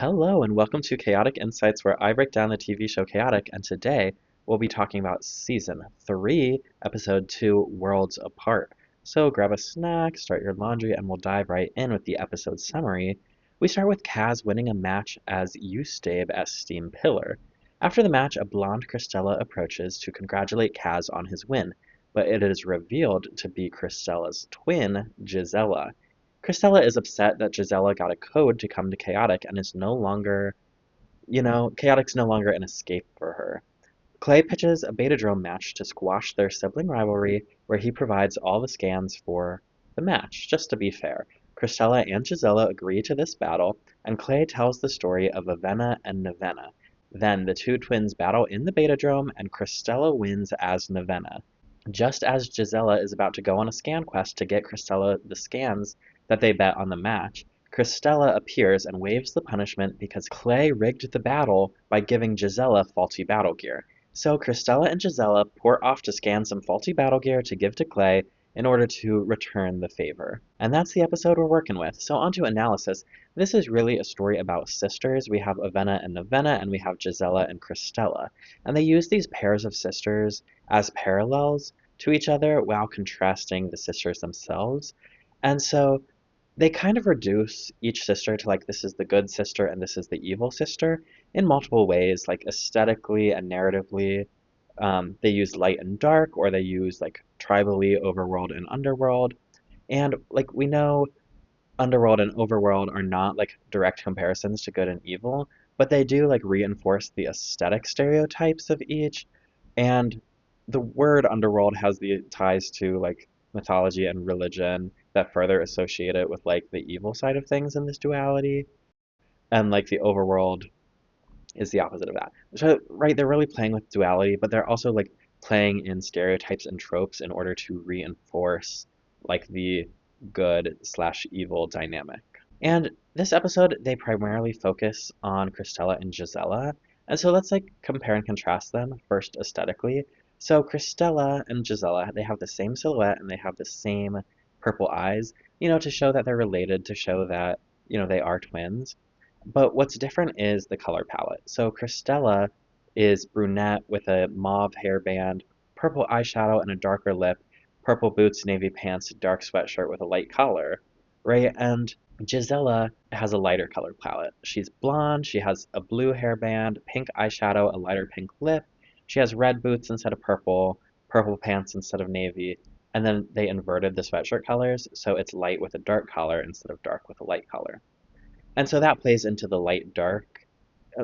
Hello, and welcome to Chaotic Insights, where I break down the TV show Chaotic, and today we'll be talking about Season 3, Episode 2, Worlds Apart. So grab a snack, start your laundry, and we'll dive right in with the episode summary. We start with Kaz winning a match as Eustabe as Steam Pillar. After the match, a blonde Christella approaches to congratulate Kaz on his win, but it is revealed to be Christella's twin, Gisella. Christella is upset that Gisella got a code to come to Chaotic and is no longer, Chaotic's no longer an escape for her. Clay pitches a Betadrome match to squash their sibling rivalry, where he provides all the scans for the match, just to be fair. Christella and Gisella agree to this battle, and Clay tells the story of Avenna and Navenna. Then the two twins battle in the Betadrome, and Christella wins as Navenna. Just as Gisella is about to go on a scan quest to get Christella the scans that they bet on the match, Christella appears and waives the punishment because Clay rigged the battle by giving Gisella faulty battle gear. So Christella and Gisella pour off to scan some faulty battle gear to give to Clay in order to return the favor. And that's the episode we're working with. So on to analysis. This is really a story about sisters. We have Avenna and Navenna, and we have Gisella and Christella. And they use these pairs of sisters as parallels to each other while contrasting the sisters themselves. And so they kind of reduce each sister to like this is the good sister and this is the evil sister in multiple ways, like aesthetically and narratively. They use light and dark, or they use like tribally overworld and underworld. And like we know, underworld and overworld are not like direct comparisons to good and evil, but they do like reinforce the aesthetic stereotypes of each. And the word underworld has the ties to like mythology and religion that further associate it with like the evil side of things in this duality. And like the overworld is the opposite of that. So, right, they're really playing with duality, but they're also like playing in stereotypes and tropes in order to reinforce like the good slash evil dynamic. And this episode, they primarily focus on Christella and Gisella. And so let's like compare and contrast them first aesthetically. So Christella and Gisella, they have the same silhouette and they have the same purple eyes, to show that they're related, to show that, they are twins. But what's different is the color palette. So Christella is brunette with a mauve hairband, purple eyeshadow, and a darker lip, purple boots, navy pants, dark sweatshirt with a light collar, right? And Gisella has a lighter color palette. She's blonde, she has a blue hairband, pink eyeshadow, a lighter pink lip. She has red boots instead of purple pants instead of navy, and then they inverted the sweatshirt colors, so it's light with a dark collar instead of dark with a light collar. And so that plays into the light-dark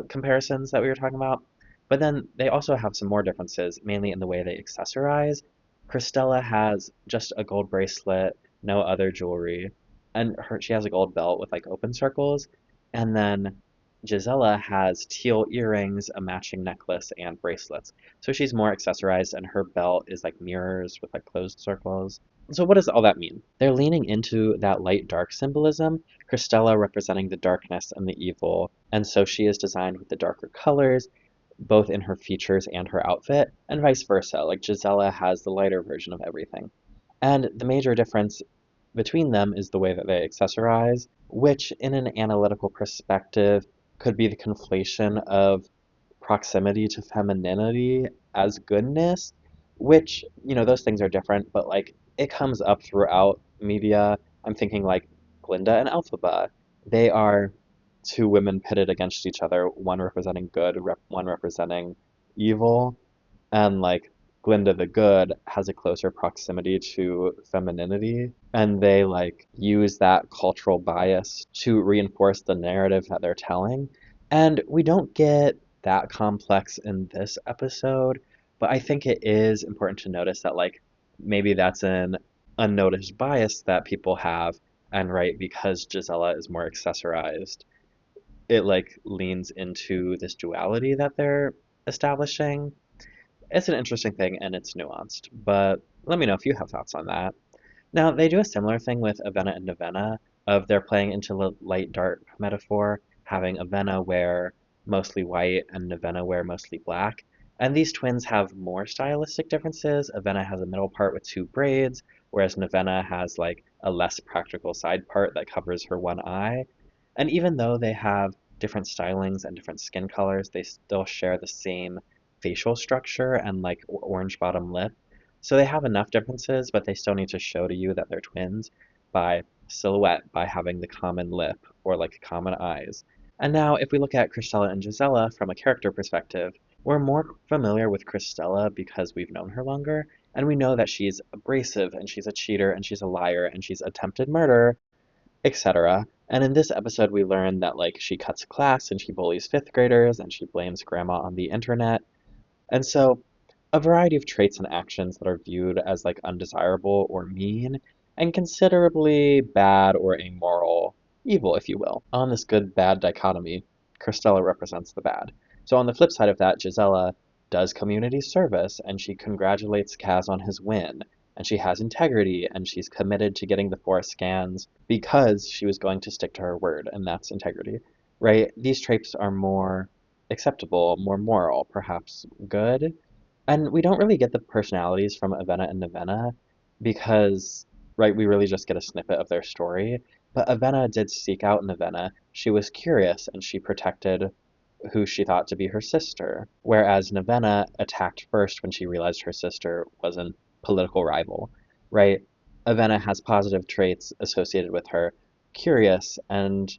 comparisons that we were talking about. But then they also have some more differences, mainly in the way they accessorize. Christella has just a gold bracelet, no other jewelry, and she has a gold belt with like open circles. And then Gisella has teal earrings, a matching necklace, and bracelets. So she's more accessorized, and her belt is like mirrors with like closed circles. So what does all that mean? They're leaning into that light-dark symbolism, Christella representing the darkness and the evil, and so she is designed with the darker colors, both in her features and her outfit, and vice versa. Like Gisella has the lighter version of everything. And the major difference between them is the way that they accessorize, which in an analytical perspective could be the conflation of proximity to femininity as goodness, which, those things are different, but like it comes up throughout media. I'm thinking like Glinda and Elphaba. They are two women pitted against each other, one representing good, one representing evil, and like Glinda the good has a closer proximity to femininity, and they like use that cultural bias to reinforce the narrative that they're telling. And we don't get that complex in this episode, but I think it is important to notice that like maybe that's an unnoticed bias that people have, and right, because Gisella is more accessorized, it like leans into this duality that they're establishing. It's an interesting thing and it's nuanced, but let me know if you have thoughts on that. Now, they do a similar thing with Avenna and Navenna, of they're playing into the light-dark metaphor, having Avenna wear mostly white and Navenna wear mostly black. And these twins have more stylistic differences. Avenna has a middle part with two braids, whereas Navenna has like a less practical side part that covers her one eye. And even though they have different stylings and different skin colors, they still share the same facial structure and like orange bottom lip. So they have enough differences, but they still need to show to you that they're twins by silhouette, by having the common lip or like common eyes. And now, if we look at Cristela and Gisela from a character perspective, we're more familiar with Cristela because we've known her longer, and we know that she's abrasive, and she's a cheater, and she's a liar, and she's attempted murder, etc. And in this episode, we learn that like she cuts class, and she bullies fifth graders, and she blames grandma on the internet. And so, a variety of traits and actions that are viewed as like undesirable or mean, and considerably bad or amoral, evil, if you will. On this good bad dichotomy, Cristela represents the bad. So, on the flip side of that, Gisela does community service and she congratulates Kaz on his win. And she has integrity and she's committed to getting the 4 scans because she was going to stick to her word, and that's integrity, right? These traits are more acceptable, more moral, perhaps good. And we don't really get the personalities from Avena and Navenna because, right, we really just get a snippet of their story. But Avena did seek out Navenna. She was curious and she protected who she thought to be her sister, whereas Navenna attacked first when she realized her sister was a political rival, right? Avena has positive traits associated with her, curious and,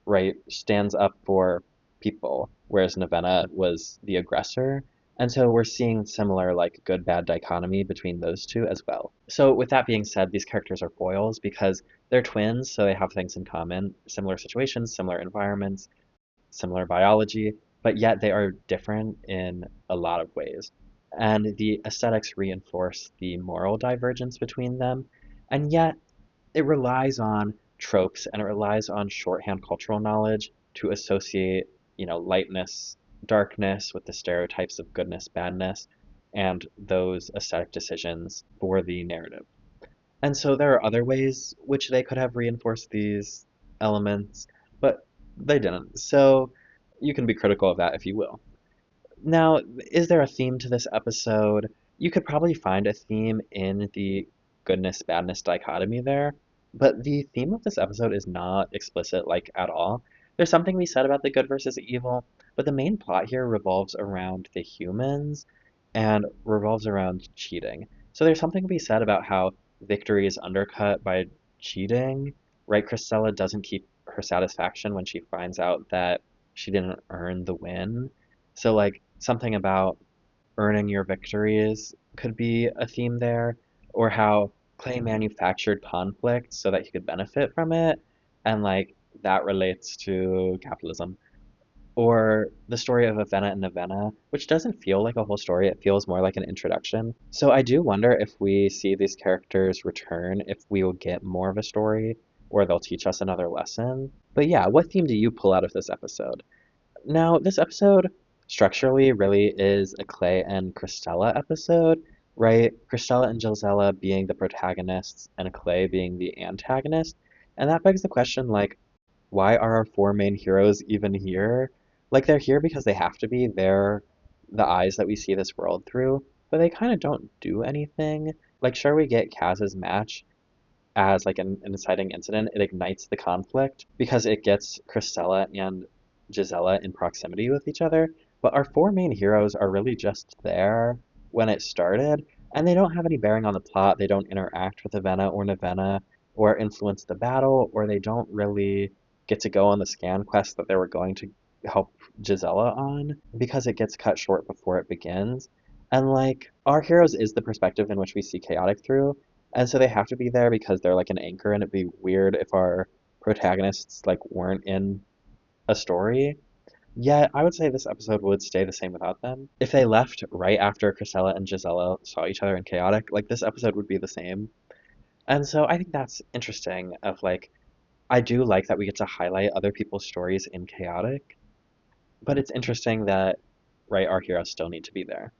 right, stands up for people, whereas Navenna was the aggressor. And so we're seeing similar like good bad dichotomy between those two as well. So with that being said, these characters are foils because they're twins, so they have things in common, similar situations, similar environments, similar biology, but yet they are different in a lot of ways. And the aesthetics reinforce the moral divergence between them, and yet it relies on tropes and it relies on shorthand cultural knowledge to associate, lightness, darkness with the stereotypes of goodness, badness, and those aesthetic decisions for the narrative. And so there are other ways which they could have reinforced these elements, but they didn't. So you can be critical of that if you will. Now, is there a theme to this episode? You could probably find a theme in the goodness badness dichotomy there, but the theme of this episode is not explicit, like at all. There's something we said about the good versus evil, but the main plot here revolves around the humans and revolves around cheating. So there's something to be said about how victory is undercut by cheating, right? Cristela doesn't keep her satisfaction when she finds out that she didn't earn the win. So, like, something about earning your victories could be a theme there, or how Clay manufactured conflict so that he could benefit from it, and like that relates to capitalism. Or the story of Avena and Navenna, which doesn't feel like a whole story, it feels more like an introduction. So I do wonder if we see these characters return, if we will get more of a story, or they'll teach us another lesson. But yeah, what theme do you pull out of this episode? Now, this episode structurally really is a Clay and Cristela episode, right? Cristela and Gisela being the protagonists and Clay being the antagonist. And that begs the question, like, why are our 4 main heroes even here? Like, they're here because they have to be. They're the eyes that we see this world through, but they kind of don't do anything. Like, sure, we get Kaz's match as like an inciting incident. It ignites the conflict because it gets Cristela and Gisela in proximity with each other. But our 4 main heroes are really just there when it started, and they don't have any bearing on the plot. They don't interact with Avena or Navenna or influence the battle, or they don't really get to go on the scan quest that they were going to help Gisela on because it gets cut short before it begins. And like our heroes is the perspective in which we see Chaotic through, and so they have to be there because they're like an anchor, and it'd be weird if our protagonists like weren't in a story. Yet I would say this episode would stay the same without them. If they left right after Cristela and Gisela saw each other in Chaotic, like this episode would be the same. And so I think that's interesting of like I do like that we get to highlight other people's stories in Chaotic, but it's interesting that right our heroes still need to be there.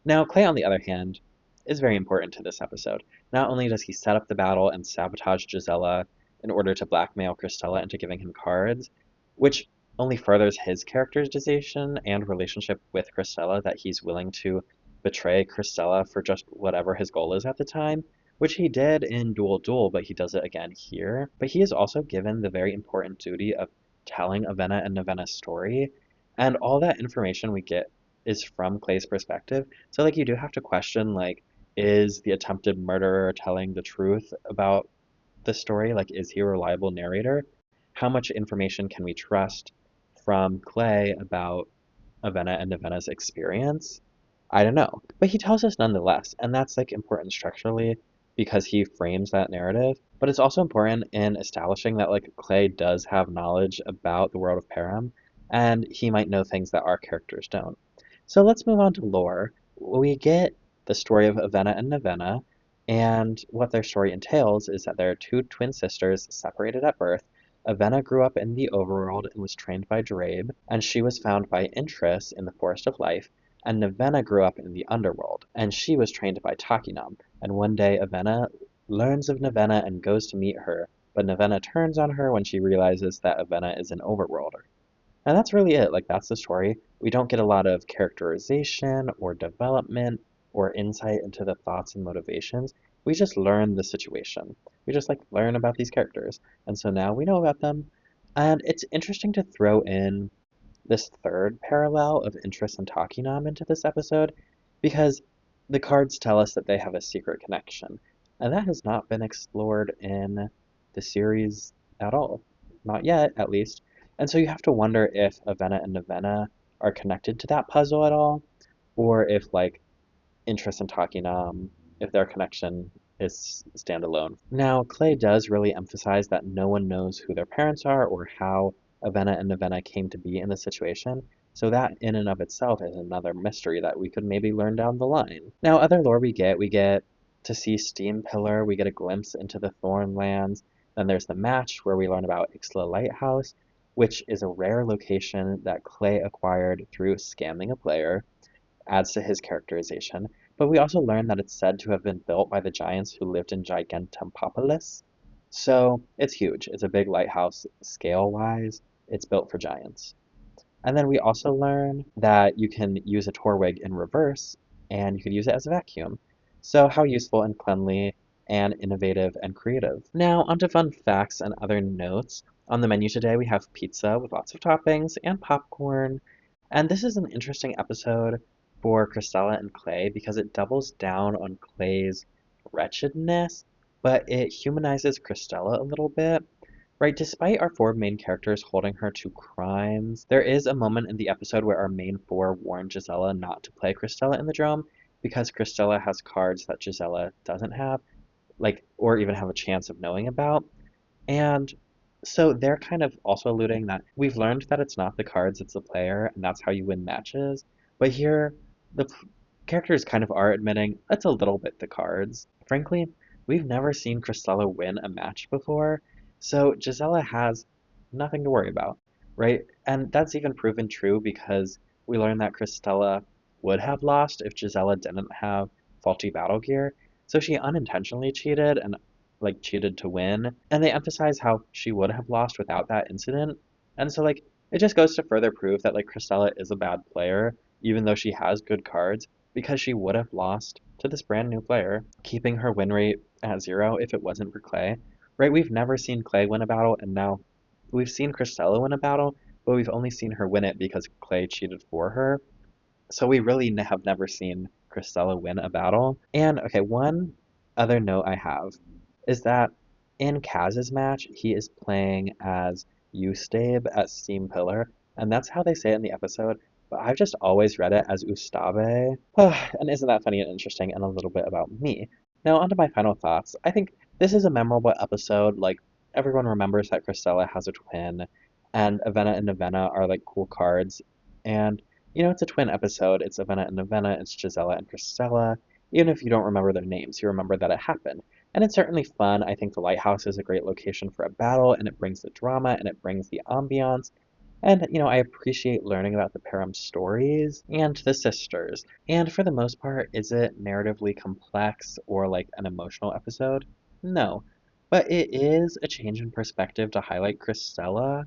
Now, Clay, on the other hand, is very important to this episode. Not only does he set up the battle and sabotage Gisela in order to blackmail Cristela into giving him cards, which only furthers his characterization and relationship with Cristela that he's willing to betray Cristela for just whatever his goal is at the time, which he did in Duel Duel, but he does it again here. But he is also given the very important duty of telling Avenna and Navenna's story, and all that information we get is from Clay's perspective. So like you do have to question like, is the attempted murderer telling the truth about the story? Like, is he a reliable narrator? How much information can we trust from Clay about Avenna and Navenna's experience? I don't know. But he tells us nonetheless, and that's like important structurally because he frames that narrative. But it's also important in establishing that like Clay does have knowledge about the world of Param, and he might know things that our characters don't. So let's move on to lore. We get the story of Avenna and Navenna, and what their story entails is that there are two twin sisters separated at birth. Avenna grew up in the overworld and was trained by Drabe, and she was found by Interest in the Forest of Life, and Navenna grew up in the underworld, and she was trained by Takinam, and one day Avenna learns of Navenna and goes to meet her, but Navenna turns on her when she realizes that Avenna is an overworlder. And that's really it. Like, that's the story. We don't get a lot of characterization or development or insight into the thoughts and motivations. We just learn the situation. We just like learn about these characters. And so now we know about them. And it's interesting to throw in this third parallel of Interest and Takinam into this episode because the cards tell us that they have a secret connection. And that has not been explored in the series at all. Not yet, at least. And so you have to wonder if Avenna and Navenna are connected to that puzzle at all, or if like Interest in Takinam, if their connection is standalone. Now, Clay does really emphasize that no one knows who their parents are or how Avenna and Navenna came to be in this situation, so that in and of itself is another mystery that we could maybe learn down the line. Now, other lore we get to see Steam Pillar, we get a glimpse into the Thornlands, then there's the match where we learn about Ixtla Lighthouse, which is a rare location that Clay acquired through scamming a player, adds to his characterization. But we also learn that it's said to have been built by the giants who lived in Gigantempopolis. So it's huge. It's a big lighthouse scale-wise. It's built for giants. And then we also learn that you can use a Torwig in reverse, and you could use it as a vacuum. So how useful and cleanly and innovative and creative. Now, onto fun facts and other notes. On the menu today, we have pizza with lots of toppings and popcorn. And this is an interesting episode for Cristela and Clay because it doubles down on Clay's wretchedness, but it humanizes Cristela a little bit. Right, despite our four main characters holding her to crimes, there is a moment in the episode where our main four warn Gisela not to play Cristela in the drum because Cristela has cards that Gisela doesn't have, like, or even have a chance of knowing about. And so they're kind of also alluding that we've learned that it's not the cards, it's the player, and that's how you win matches. But here, characters kind of are admitting it's a little bit the cards. Frankly, we've never seen Cristela win a match before, so Gisela has nothing to worry about, right? And that's even proven true because we learned that Cristela would have lost if Gisela didn't have faulty battle gear. So she unintentionally cheated and like cheated to win. And they emphasize how she would have lost without that incident. And so like it just goes to further prove that like Cristela is a bad player, even though she has good cards, because she would have lost to this brand new player, keeping her win rate at 0 if it wasn't for Clay. Right? We've never seen Clay win a battle, and now we've seen Cristela win a battle, but we've only seen her win it because Clay cheated for her. So we really have never seen Cristela win a battle. And okay, one other note I have is that in Kaz's match, he is playing as Eustabe at Steam Pillar, and that's how they say it in the episode, but I've just always read it as Ustabe. And isn't that funny and interesting and a little bit about me? Now, onto my final thoughts. I think this is a memorable episode. Like, everyone remembers that Cristela has a twin, and Avenna and Navenna are like cool cards. And, you know, it's a twin episode. It's Avenna and Navenna, it's Gisela and Cristela. Even if you don't remember their names, you remember that it happened. And it's certainly fun. I think the lighthouse is a great location for a battle, and it brings the drama and it brings the ambiance. And, you know, I appreciate learning about the Param stories and the sisters. And for the most part, is it narratively complex or like an emotional episode? No. But it is a change in perspective to highlight Cristela.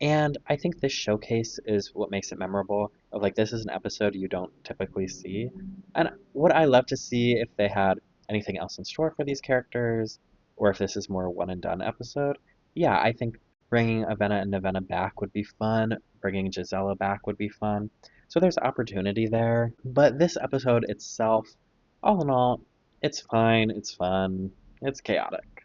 And I think this showcase is what makes it memorable. Of like, this is an episode you don't typically see. And would I love to see if they had anything else in store for these characters, or if this is more one and done episode? Yeah, I think Bringing Avenna and Navenna back would be fun. Bringing Gisela back would be fun. So there's opportunity there. But this episode itself, all in all, it's fine, it's fun, it's chaotic.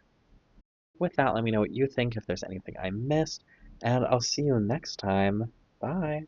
With that, let me know what you think, if there's anything I missed, and I'll see you next time. Bye.